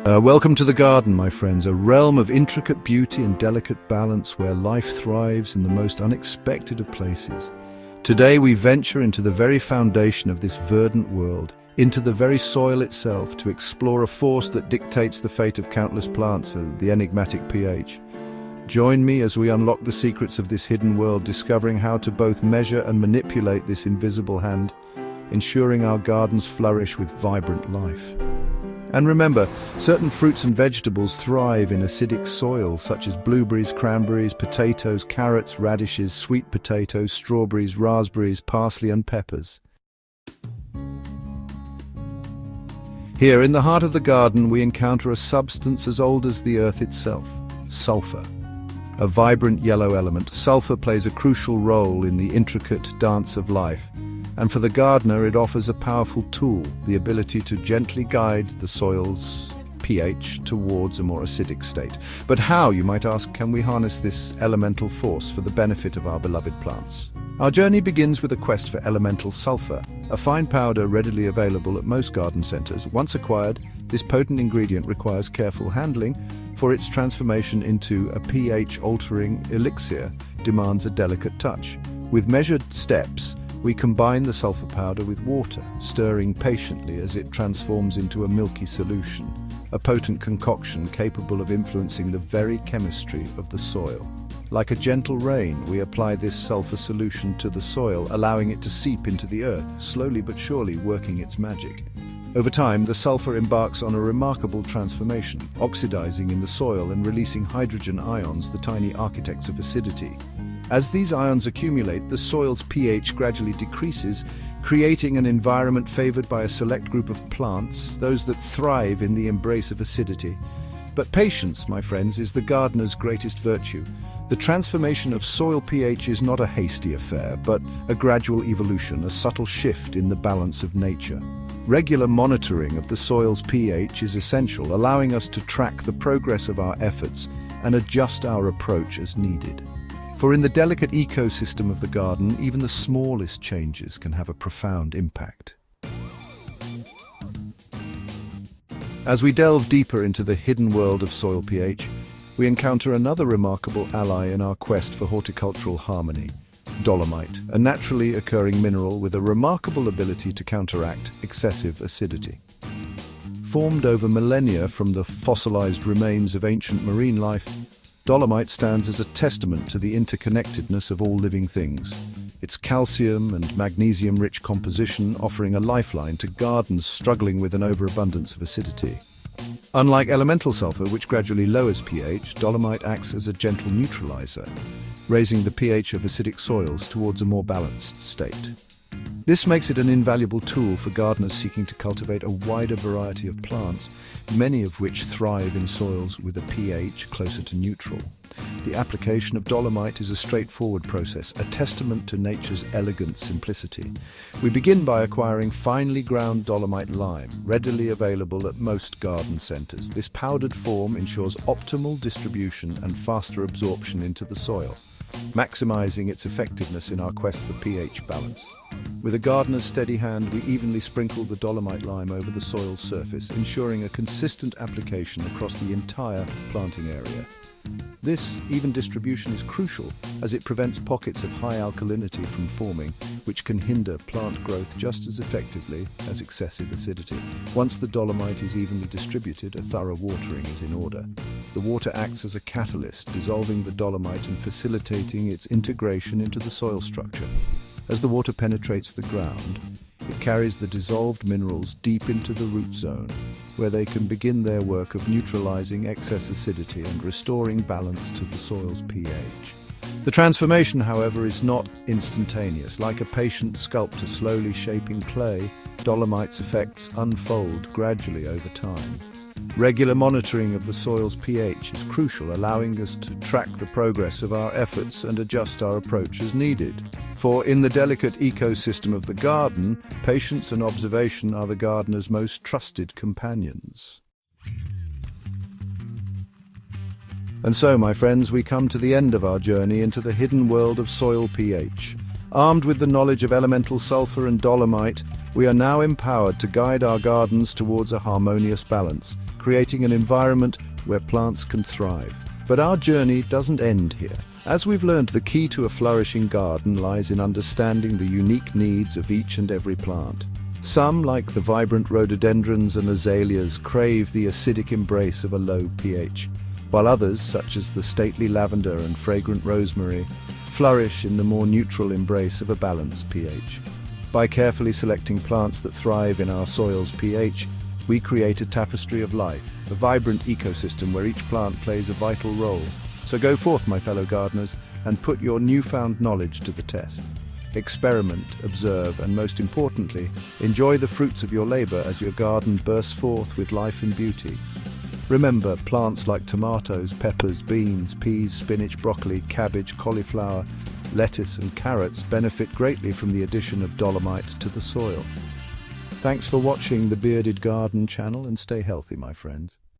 Welcome to the garden, my friends, a realm of intricate beauty and delicate balance where life thrives in the most unexpected of places. Today we venture into the very foundation of this verdant world, into the very soil itself, to explore a force that dictates the fate of countless plants, the enigmatic pH. Join me as we unlock the secrets of this hidden world, discovering how to both measure and manipulate this invisible hand, ensuring our gardens flourish with vibrant life. And remember, certain fruits and vegetables thrive in acidic soil, such as blueberries, cranberries, potatoes, carrots, radishes, sweet potatoes, strawberries, raspberries, parsley and peppers. Here, in the heart of the garden, we encounter a substance as old as the earth itself, sulfur. A vibrant yellow element, sulfur plays a crucial role in the intricate dance of life. And for the gardener, it offers a powerful tool, the ability to gently guide the soil's pH towards a more acidic state. But how, you might ask, can we harness this elemental force for the benefit of our beloved plants? Our journey begins with a quest for elemental sulfur, a fine powder readily available at most garden centers. Once acquired, this potent ingredient requires careful handling, for its transformation into a pH-altering elixir demands a delicate touch. With measured steps, we combine the sulfur powder with water, stirring patiently as it transforms into a milky solution, a potent concoction capable of influencing the very chemistry of the soil. Like a gentle rain, we apply this sulfur solution to the soil, allowing it to seep into the earth, slowly but surely working its magic. Over time, the sulfur embarks on a remarkable transformation, oxidizing in the soil and releasing hydrogen ions, the tiny architects of acidity. As these ions accumulate, the soil's pH gradually decreases, creating an environment favored by a select group of plants, those that thrive in the embrace of acidity. But patience, my friends, is the gardener's greatest virtue. The transformation of soil pH is not a hasty affair, but a gradual evolution, a subtle shift in the balance of nature. Regular monitoring of the soil's pH is essential, allowing us to track the progress of our efforts and adjust our approach as needed. For in the delicate ecosystem of the garden, even the smallest changes can have a profound impact. As we delve deeper into the hidden world of soil pH, we encounter another remarkable ally in our quest for horticultural harmony: dolomite, a naturally occurring mineral with a remarkable ability to counteract excessive acidity. Formed over millennia from the fossilized remains of ancient marine life, dolomite stands as a testament to the interconnectedness of all living things, its calcium and magnesium-rich composition offering a lifeline to gardens struggling with an overabundance of acidity. Unlike elemental sulfur, which gradually lowers pH, dolomite acts as a gentle neutralizer, raising the pH of acidic soils towards a more balanced state. This makes it an invaluable tool for gardeners seeking to cultivate a wider variety of plants, many of which thrive in soils with a pH closer to neutral. The application of dolomite is a straightforward process, a testament to nature's elegant simplicity. We begin by acquiring finely ground dolomite lime, readily available at most garden centers. This powdered form ensures optimal distribution and faster absorption into the soil, maximizing its effectiveness in our quest for pH balance. With a gardener's steady hand, we evenly sprinkle the dolomite lime over the soil's surface, ensuring a consistent application across the entire planting area. This even distribution is crucial as it prevents pockets of high alkalinity from forming, which can hinder plant growth just as effectively as excessive acidity. Once the dolomite is evenly distributed, a thorough watering is in order. The water acts as a catalyst, dissolving the dolomite and facilitating its integration into the soil structure. As the water penetrates the ground, it carries the dissolved minerals deep into the root zone, where they can begin their work of neutralizing excess acidity and restoring balance to the soil's pH. The transformation, however, is not instantaneous. Like a patient sculptor slowly shaping clay, dolomite's effects unfold gradually over time. Regular monitoring of the soil's pH is crucial, allowing us to track the progress of our efforts and adjust our approach as needed. For in the delicate ecosystem of the garden, patience and observation are the gardener's most trusted companions. And so, my friends, we come to the end of our journey into the hidden world of soil pH. Armed with the knowledge of elemental sulfur and dolomite, we are now empowered to guide our gardens towards a harmonious balance, creating an environment where plants can thrive. But our journey doesn't end here. As we've learned, the key to a flourishing garden lies in understanding the unique needs of each and every plant. Some, like the vibrant rhododendrons and azaleas, crave the acidic embrace of a low pH, while others, such as the stately lavender and fragrant rosemary, flourish in the more neutral embrace of a balanced pH. By carefully selecting plants that thrive in our soil's pH, we create a tapestry of life, a vibrant ecosystem where each plant plays a vital role. So go forth, my fellow gardeners, and put your newfound knowledge to the test. Experiment, observe, and most importantly, enjoy the fruits of your labor as your garden bursts forth with life and beauty. Remember, plants like tomatoes, peppers, beans, peas, spinach, broccoli, cabbage, cauliflower, lettuce, and carrots benefit greatly from the addition of dolomite to the soil. Thanks for watching the Bearded Garden channel, and stay healthy, my friends.